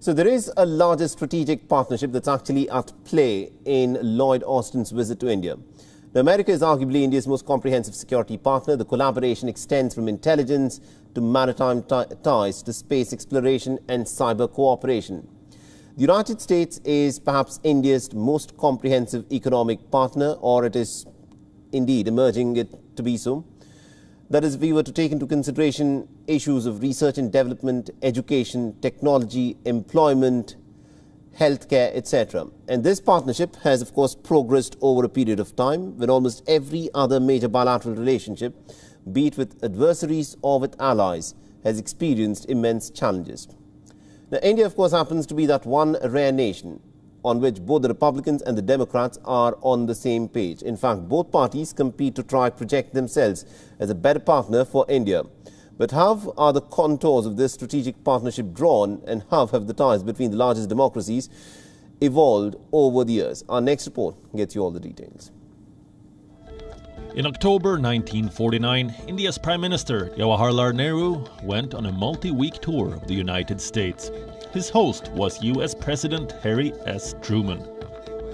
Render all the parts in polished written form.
So there is a larger strategic partnership that's actually at play in Llyod Austin's visit to India. Now, America is arguably India's most comprehensive security partner. The collaboration extends from intelligence to maritime ties to space exploration and cyber cooperation. The United States is perhaps India's most comprehensive economic partner, or it is indeed emerging it to be so. That is, if we were to take into consideration issues of research and development, education, technology, employment, healthcare, etc. And this partnership has, of course, progressed over a period of time when almost every other major bilateral relationship, be it with adversaries or with allies, has experienced immense challenges. Now, India, of course, happens to be that one rare nation on which both the Republicans and the Democrats are on the same page. In fact, both parties compete to try to project themselves as a better partner for India. But how are the contours of this strategic partnership drawn, and how have the ties between the largest democracies evolved over the years? Our next report gets you all the details. In October 1949, India's Prime Minister Jawaharlal Nehru went on a multi-week tour of the United States. His host was US President Harry S. Truman.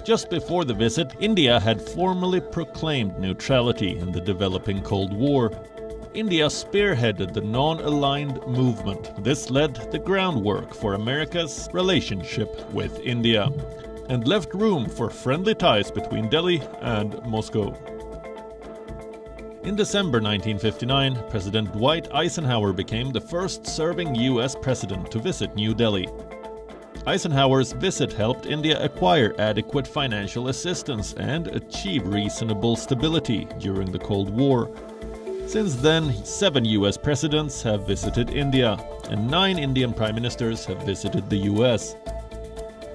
Just before the visit, India had formally proclaimed neutrality in the developing Cold War. India spearheaded the non-aligned movement. This laid the groundwork for America's relationship with India and left room for friendly ties between Delhi and Moscow. In December 1959, President Dwight Eisenhower became the first serving US president to visit New Delhi. Eisenhower's visit helped India acquire adequate financial assistance and achieve reasonable stability during the Cold War. Since then, 7 US presidents have visited India, and 9 Indian prime ministers have visited the US.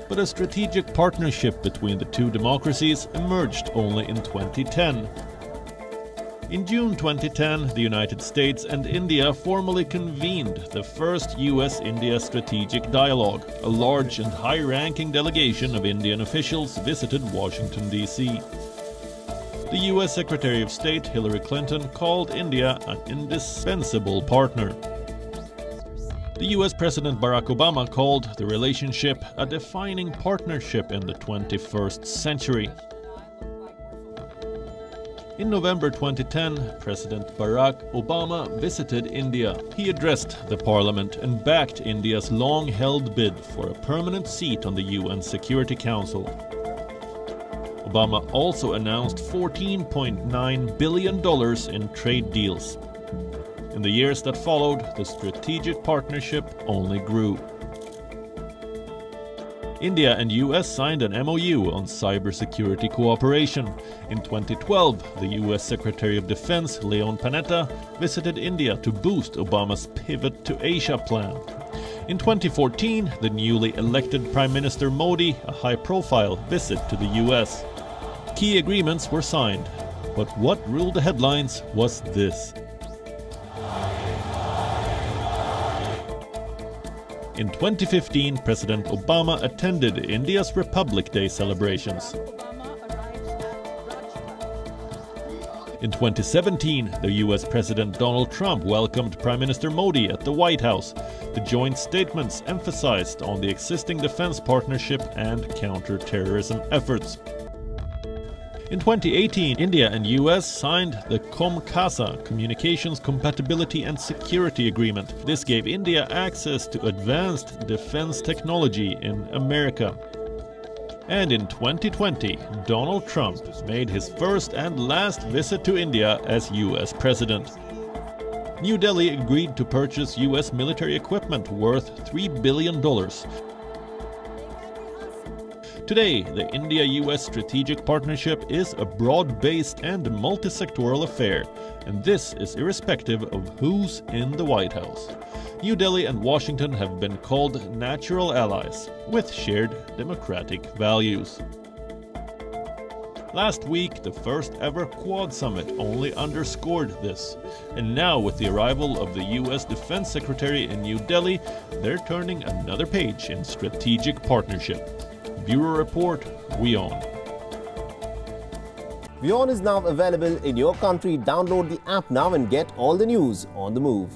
But a strategic partnership between the two democracies emerged only in 2010. In June 2010, the United States and India formally convened the first US-India Strategic Dialogue. A large and high-ranking delegation of Indian officials visited Washington, D.C. The US Secretary of State Hillary Clinton called India an indispensable partner. The US President Barack Obama called the relationship a defining partnership in the 21st century. In November 2010, President Barack Obama visited India. He addressed the parliament and backed India's long-held bid for a permanent seat on the UN Security Council. Obama also announced $14.9 billion in trade deals. In the years that followed, the strategic partnership only grew. India and US signed an MOU on cybersecurity cooperation. In 2012, the US Secretary of Defense Leon Panetta visited India to boost Obama's Pivot to Asia plan. In 2014, the newly elected Prime Minister Modi a high-profile visit to the US. Key agreements were signed, but what ruled the headlines was this. In 2015, President Obama attended India's Republic Day celebrations. In 2017, the US President Donald Trump welcomed Prime Minister Modi at the White House. The joint statements emphasized on the existing defense partnership and counter-terrorism efforts. In 2018, India and US signed the COMCASA, Communications Compatibility and Security Agreement. This gave India access to advanced defense technology in America. And in 2020, Donald Trump made his first and last visit to India as US President. New Delhi agreed to purchase US military equipment worth $3 billion. Today, the India-US strategic partnership is a broad-based and multi-sectoral affair, and this is irrespective of who's in the White House. New Delhi and Washington have been called natural allies, with shared democratic values. Last week, the first ever Quad Summit only underscored this, and now with the arrival of the US Defense Secretary in New Delhi, they're turning another page in strategic partnership. Bureau Report, WION. WION is now available in your country. Download the app now and get all the news on the move.